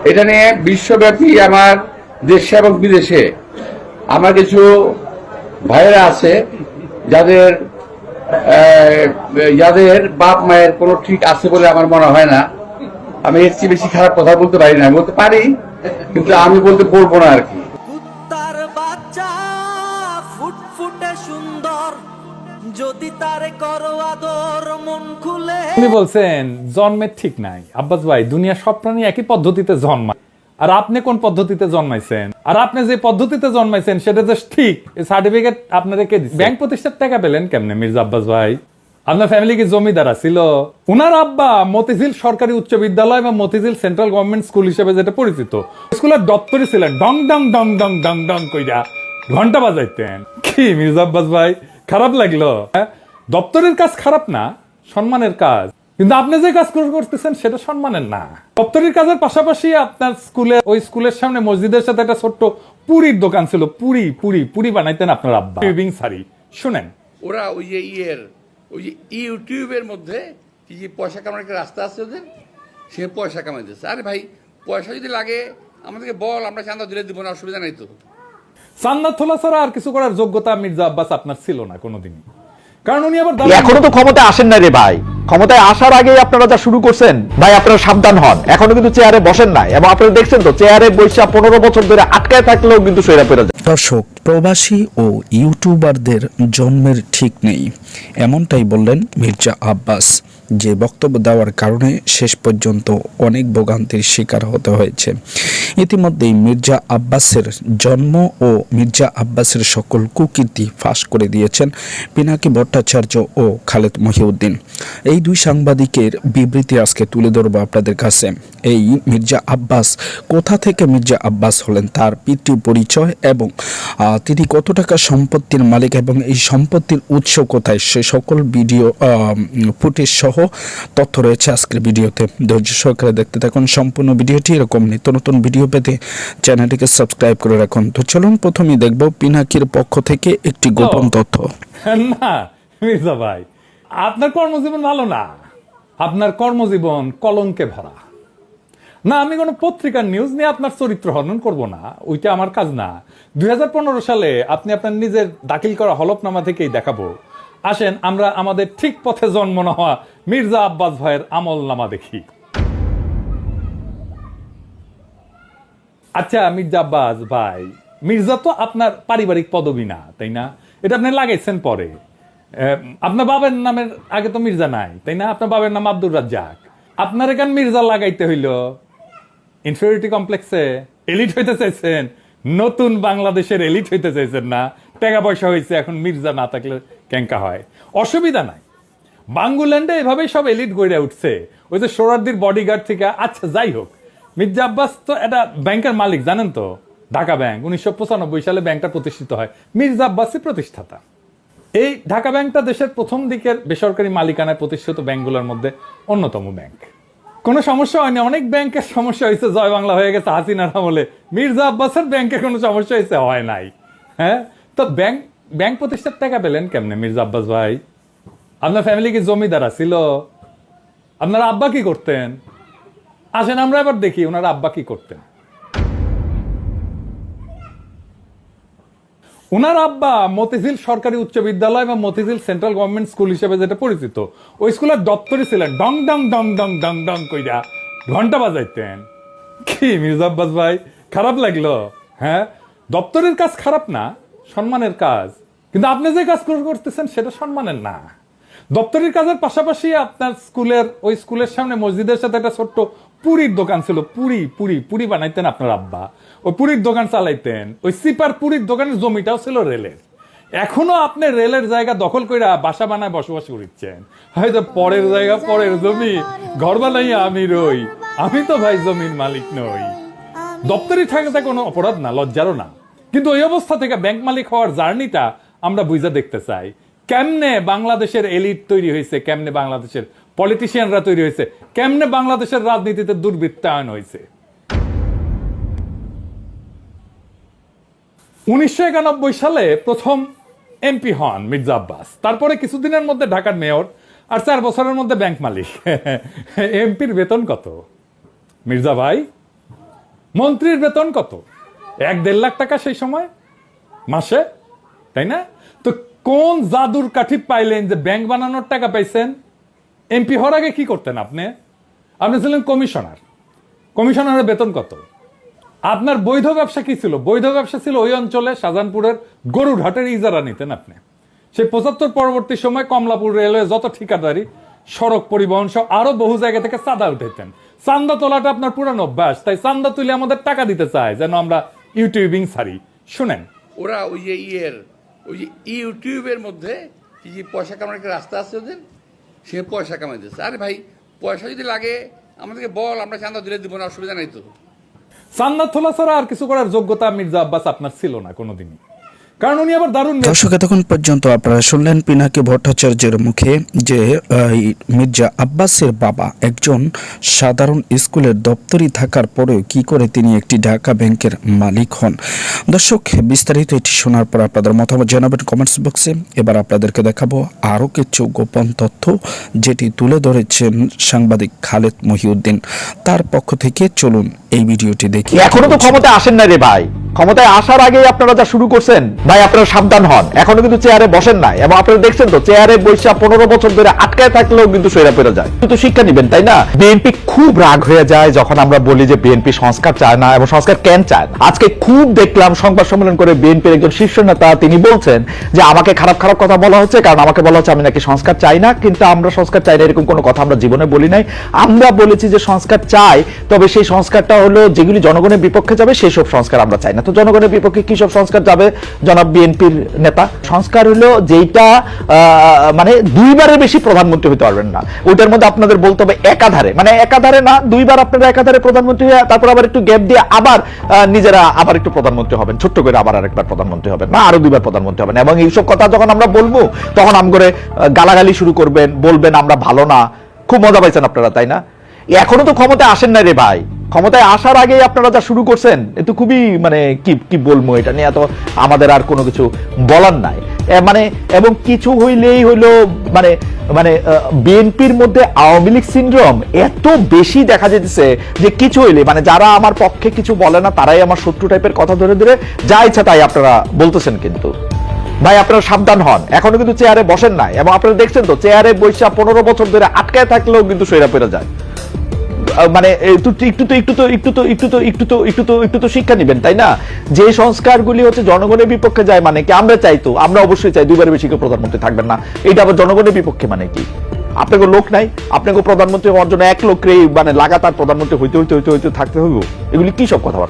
এটা নিয়ে বিশ্বব্যাপী আমার দেশে এবং বিদেশে আমার কিছু ভাইয়েরা আছে যাদের যাদের বাপ মায়ের কোনো ঠিক আছে বলে আমার মনে হয় না। আমি এর চেয়ে বেশি খারাপ কথা বলতে পারি না, বলতে পারি কিন্তু আমি বলতে বলবো না আর কি। কুত্তার বাচ্চা ফুটফুটে সুন্দর, যদি তারে করো আদর মন খুলে। তিনি বলছেন জন্মের ঠিক নাই। আব্বাস ভাই, দুনিয়া সব প্রাণী একই পদ্ধতিতে জন্মায়, আর আপনি কোন পদ্ধতিতে জন্মাইছেন, আর আপনি যে পদ্ধতিতে জন্মাইছেন সেটা যে ঠিক, এই সার্টিফিকেট আপনারা কে দিচ্ছে? ব্যাংক প্রতিষ্ঠার টাকা পেলেন কেমনে মির্জা আব্বাস ভাই? আপনার ফ্যামিলি কি জমিদার ছিল? উনার আব্বা মতিঝিল সরকারি উচ্চ বিদ্যালয় এবং মতিঝিল সেন্ট্রাল গভর্নমেন্ট স্কুল হিসেবে যেটা পরিচিত, স্কুলের দপ্তরে ছিলেন। ডং ডং ডং ডং ডং ডং কইরা ঘন্টা বাজাইতেন। কি মির্জা আব্বাস ভাই, খারাপ লাগলো? দপ্তরের কাজ খারাপ না, সম্মানের কাজ। কিন্তু আপনি যে কাজ করতেছেন সেটা সম্মানের না। দপ্তরের কাজের পাশাপাশি আপনার ওই স্কুলের সামনে মসজিদের সাথে একটা ছোট্ট পুরীর দোকান ছিল। পুরি বানাইতেন আপনার আব্বা। সারি শুনেন, ওরা ওই যে ওই যে ইউটিউবের মধ্যে কি যে পয়সা কামানোর একটা রাস্তা আছে ওদের, সে পয়সা কামাইতেছে। আরে ভাই, পয়সা যদি লাগে আমাদেরকে বল, আমরা চাঁদা দিলে দিব না, অসুবিধা নাই তো। চান্দা তোলা ছাড়া আর কিছু করার যোগ্যতা মির্জা আব্বাস আপনার ছিল না কোনোদিনই। কারণ উনি আবার এখনো তো ক্ষমতায় আসেন না রে ভাই। ক্ষমতায় আসার আগেই আপনারা যা শুরু করছেন ভাই, আপনারা সাবধান হন। এখনো কিন্তু চেয়ারে বসেন নাই, এবং আপনারা দেখছেন তো চেয়ারে বসে 15 বছর ধরে আটকায় থাকলেও কিন্তু সইরা পেরা যায়। দর্শক, প্রবাসী ও ইউটিউবারদের জন্মের ঠিক নেই, এমনটাই বললেন মির্জা আব্বাস, যে বক্তব্য দেওয়ার কারণে শেষ পর্যন্ত অনেক ভোগান্তির শিকার হতে হয়েছে। ইতিমধ্যেই মির্জা আব্বাসের জন্ম ও মির্জা আব্বাসের সকল কুকীর্তি ফাঁস করে দিয়েছেন পিনাকি ভট্টাচার্য ও খালেদ মহিউদ্দিন। এই দুই সাংবাদিকের বিবৃতি আজকে তুলে ধরবো আপনাদের কাছে। এই মির্জা আব্বাস কোথা থেকে মির্জা আব্বাস হলেন, তার পিতৃ পরিচয় এবং তিনি কত টাকা সম্পত্তির মালিক এবং এই সম্পত্তির উৎস কোথায়, সে সকল ভিডিও ফুটেজ সহ তথ্য রয়েছে আজকের ভিডিওতে। ধৈর্য সহকারে দেখতে থাকুন সম্পূর্ণ ভিডিওটি। এরকম নিত্য নতুন ভিডিও পেতে চ্যানেলটিকে সাবস্ক্রাইব করে রাখুন। তো চলুন প্রথমেই দেখব পিনাকির পক্ষ থেকে একটি গোপন তথ্য। না মির্জা ভাই, আপনার কর্মজীবন ভালো না, আপনার কর্মজীবন কলঙ্কে ভরা। না, আমি কোনো পত্রিকার নিউজ নিয়ে আপনার চরিত্র হনন করব না, ওইটা আমার কাজ না। 2015 সালে আপনি আপনার নিজের দাখিল করা হলফনামা থেকেই দেখাবো। আসেন আমরা আমাদের ঠিক পথে জন্ম না হওয়া মির্জা আব্বাস ভাইয়ের আমল নামা দেখি। আচ্ছা মির্জা আব্বাস ভাই, মির্জা তো আপনার পারিবারিক পদবী না, তাই না? এটা আপনি লাগাইছেন পরে। আপনার বাবার নামের আগে তো মির্জা নাই, তাই না? আপনার বাবার নাম আব্দুর রাজ্জাক। আপনার এখানে মির্জা লাগাইতে হইল ইনফিরিয়রিটি কমপ্লেক্সে। এলিট হইতে চাইছেন, নতুন বাংলাদেশের এলিট হইতে চাইছেন না? টাকা পয়সা হয়েছে, এখন মির্জা না থাকলে ক্যাঙ্কা হয়। অসুবিধা নাই, বাঙ্গুল্যান্ডে এভাবেই সব এলিট গড়ে উঠছে, ওই যে সোহরাওয়ার্দীর বডিগার্ড থেকে। আচ্ছা যাই হোক, মির্জা আব্বাস তো একটা ব্যাংকের মালিক, জানেন তো? ঢাকা ব্যাংক 1995 সালে ব্যাংকটা প্রতিষ্ঠিত হয়, মির্জা আব্বাসই প্রতিষ্ঠাতা। এই ঢাকা ব্যাংকটা দেশের প্রথম দিকের বেসরকারি মালিকানায় প্রতিষ্ঠিত ব্যাংকগুলোর মধ্যে অন্যতম ব্যাংক। কোনো সমস্যা হয়নি। অনেক ব্যাংকের সমস্যা হয়েছে, জয় বাংলা হয়ে গেছে হাসিনার আমলে। মির্জা আব্বাসের ব্যাংকের কোনো সমস্যা হয়েছে? হয় নাই। হ্যাঁ, তো ব্যাংক প্রতিষ্ঠার টাকা পেলেন কেমনে মির্জা আব্বাস ভাই? আপনার ফ্যামিলি কি জমিদার ছিল? আপনার আব্বা কি করতেন? আসেন আমরা এবার দেখি ওনার আব্বা কি করতেন। উনার আব্বা মতিঝিল সরকারি উচ্চ বিদ্যালয় এবং মতিঝিল সেন্ট্রাল গভর্নমেন্ট স্কুল হিসেবে যেটা পরিচিত, ওই স্কুলের দপ্তরে ছিলেন। ডং ডং ডং ডং ডং ডং কইরা ঘন্টা বাজাইতেন। কি মির্জা আব্বাস ভাই, খারাপ লাগলো? হ্যাঁ, দপ্তরের কাজ খারাপ না, সম্মানের কাজ। কিন্তু আপনি যে কাজ করতেছেন সেটা সম্মানের না। দপ্তরের কাজের পাশাপাশি আপনার ওই স্কুলের সামনে মসজিদের সাথে একটা ছোট্ট পুরীর দোকান ছিল। পুরি বানাইতেন আপনার আব্বা, ওই পুরীর দোকান চালাইতেন। ওই সিপার পুরীর দোকানের জমিটাও ছিল রেলের। এখনো আপনি রেলের জায়গা দখল করে বাসা বানায় বসবাস করছেন। হয়তো পরের জায়গা পরের জমি, ঘর বানাইয়া আমি রই, আমি তো ভাই জমির মালিক নই। দপ্তরে থাকাটা কোনো অপরাধ না, লজ্জারও না। কিন্তু ওই অবস্থা থেকে ব্যাংক মালিক হওয়ার জার্নিটা আমরা বুঝা দেখতে চাই। কেমনে বাংলাদেশের এলিট তৈরি হয়েছে, কেমনে বাংলাদেশের পলিটিশিয়ানরা তৈরি হয়েছে, কেমনে বাংলাদেশের রাজনীতিতে দুর্বৃত্তায়ন হয়েছে। 1991 সালে প্রথম এমপি হন মির্জা আব্বাস। তারপরে কিছুদিনের মধ্যে ঢাকার মেয়র, আর 4 বছরের মধ্যে ব্যাংক মালিক। এমপির বেতন কত মির্জা ভাই? মন্ত্রীর বেতন কত? 1-1.5 লাখ টাকা সেই সময় মাসে, তাই না? তো কোন জাদুর কাঠি পাইলেন যে ব্যাংক বানানোর টাকা পাইছেন? এমপি হওয়ার আগে কি করতেন আপনি? আপনি ছিলেন কমিশনার। কমিশনারের বেতন কত? আপনার বৈধ ব্যবসা কি ছিল? বৈধ ব্যবসা ছিল ওই অঞ্চলে শাহজাহানপুরের গরুরহাটের ইজারা নিতেন আপনি। সেই 75 পরবর্তী সময় কমলাপুর রেলওয়ে যত ঠিকাদারি, সড়ক পরিবহন সহ আরো বহু জায়গা থেকে চাঁদা উঠাইতেন। চান্দা তোলাটা আপনার পুরানো অভ্যাস, তাই চান্দা তুলে আমাদের টাকা দিতে চায় যেন আমরা ইউটিউবিং ছাড়ি। শুনেন, ওরা ওই যে ইউটিউবের মধ্যে কি যে পয়সা কামানোর একটা রাস্তা আছে ওদের, সে পয়সা কামাইতেছে। আরে ভাই, পয়সা যদি লাগে আমাদেরকে বল, আমরা চাঁদা দিলে দিব না, অসুবিধা নাই তো। চান্দা তোলা ছাড়া আর কিছু করার যোগ্যতা মির্জা আব্বাস আপনার ছিল না কোনোদিনই, কারণ উনি আবার দারুণ। দর্শক, এতক্ষণ পর্যন্ত আপনারা শুনলেন পিনাকি ভট্টাচার্যের মুখে যে মির্জা আব্বাসের বাবা একজন সাধারণ স্কুলের দপ্তরি থাকার পরেও কি করে তিনি একটি ঢাকা ব্যাংকের মালিক হন। দর্শক, বিস্তারিত এটি শোনার পর আপনাদের মতামত জানাবেন কমেন্টস বক্সে। এবার আপনাদেরকে দেখাবো আরও কিছু গোপন তথ্য যেটি তুলে ধরেছেন সাংবাদিক খালেদ মহিউদ্দিন। তার পক্ষ থেকে চলুন এই ভিডিওটি দেখি। এখনো তো ক্ষমতায় আসেন না রে ভাই, ক্ষমতায় আসার আগেই আপনারা যা শুরু করছেন ভাই, আপনারা সাবধান হন। এখনো কিন্তু চেয়ারে বসেন নাই, এবং আপনারা দেখছেন তো চেয়ারে বৈশা 15 বছর ধরে আটকায় থাকলেও কিন্তু সইরা পেরে যায়। কিন্তু শিক্ষা নিবেন, তাই না? বিএনপি খুব রাগ হয়ে যায় যখন আমরা বলি যে বিএনপি সংস্কার চায় না, এবং সংস্কার কেন চায় না। আজকে খুব দেখলাম সংবাদ সম্মেলন করে বিএনপির একজন শীর্ষ নেতা তিনি বলছেন যে আমাকে খারাপ খারাপ কথা বলা হচ্ছে, কারণ আমাকে বলা হচ্ছে আমি নাকি সংস্কার চাই না। কিন্তু আমরা সংস্কার চাই না এরকম কোনো কথা আমরা জীবনে বলি নাই। আমরা বলেছি যে সংস্কার চাই, তবে সেই সংস্কারটা হলো যেগুলি জনগণের বিপক্ষে যাবে সেই সব সংস্কার আমরা চাই না। তো জনগণের বিপক্ষে কি সব সংস্কার যাবে জনাব বিএনপির নেতা? সংস্কার হলো যেটা মানে 2 বারের বেশি প্রধানমন্ত্রী হতে পারবেন না, ওইটার মধ্যে আপনাদের বলতে হবে একাধারে, মানে একাধারে না, 2 বার আপনারা একাধারে প্রধানমন্ত্রী হয়ে তারপর আবার একটু গ্যাপ দিয়ে আবার নিজেরা আবার একটু প্রধানমন্ত্রী হবেন, ছোট্ট করে আবার আরেকবার প্রধানমন্ত্রী হবেন, না আরো 2 বার প্রধানমন্ত্রী হবেন। এবং এইসব কথা যখন আমরা বলবো তখন আম করে গালাগালি শুরু করবেন, বলবেন আমরা ভালো না। খুব মজা পাইছেন আপনারা, তাই না? এখনো তো ক্ষমতায় আসেন না রে ভাই, ক্ষমতায় আসার আগেই আপনারা যা শুরু করছেন এ তো খুবই মানে কি বলবো, এটা নিয়ে এত আমাদের আর কোনো কিছু বলার নাই। মানে এবং কিছু হইলেই হইলো মানে মানে বিএনপির মধ্যে আওয়ামী লীগ সিনড্রোম এত বেশি দেখা যেতেছে যে কিছু হইলে মানে যারা আমার পক্ষে কিছু বলে না তারাই আমার শত্রু টাইপের কথা ধরে ধরে যা ইচ্ছা তাই আপনারা বলতেছেন। কিন্তু ভাই, আপনারা সাবধান হন। এখনো কিন্তু চেয়ারে বসেন নাই, এবং আপনারা দেখছেন তো চেয়ারে বৈশা 15 বছর ধরে আটকায় থাকলেও কিন্তু সইরা পেরে যায়। মানে একটু তো শিক্ষা নিবেন, তাই না? যে সংস্কারগুলি হচ্ছে জনগণের বিপক্ষে যায় মানে কি? আমরা চাই তো, আমরা অবশ্যই চাই 2 বারের বেশি কেউ প্রধানমন্ত্রী থাকবেন না। এটা আবার জনগণের বিপক্ষে মানে কি? আপনাকে লোক নাই, আপনাকে প্রধানমন্ত্রী হওয়ার জন্য 1 লোককে মানে লাগাতার প্রধানমন্ত্রী হইতে থাকতে হইব? এগুলি কি সব কথাবার্তা?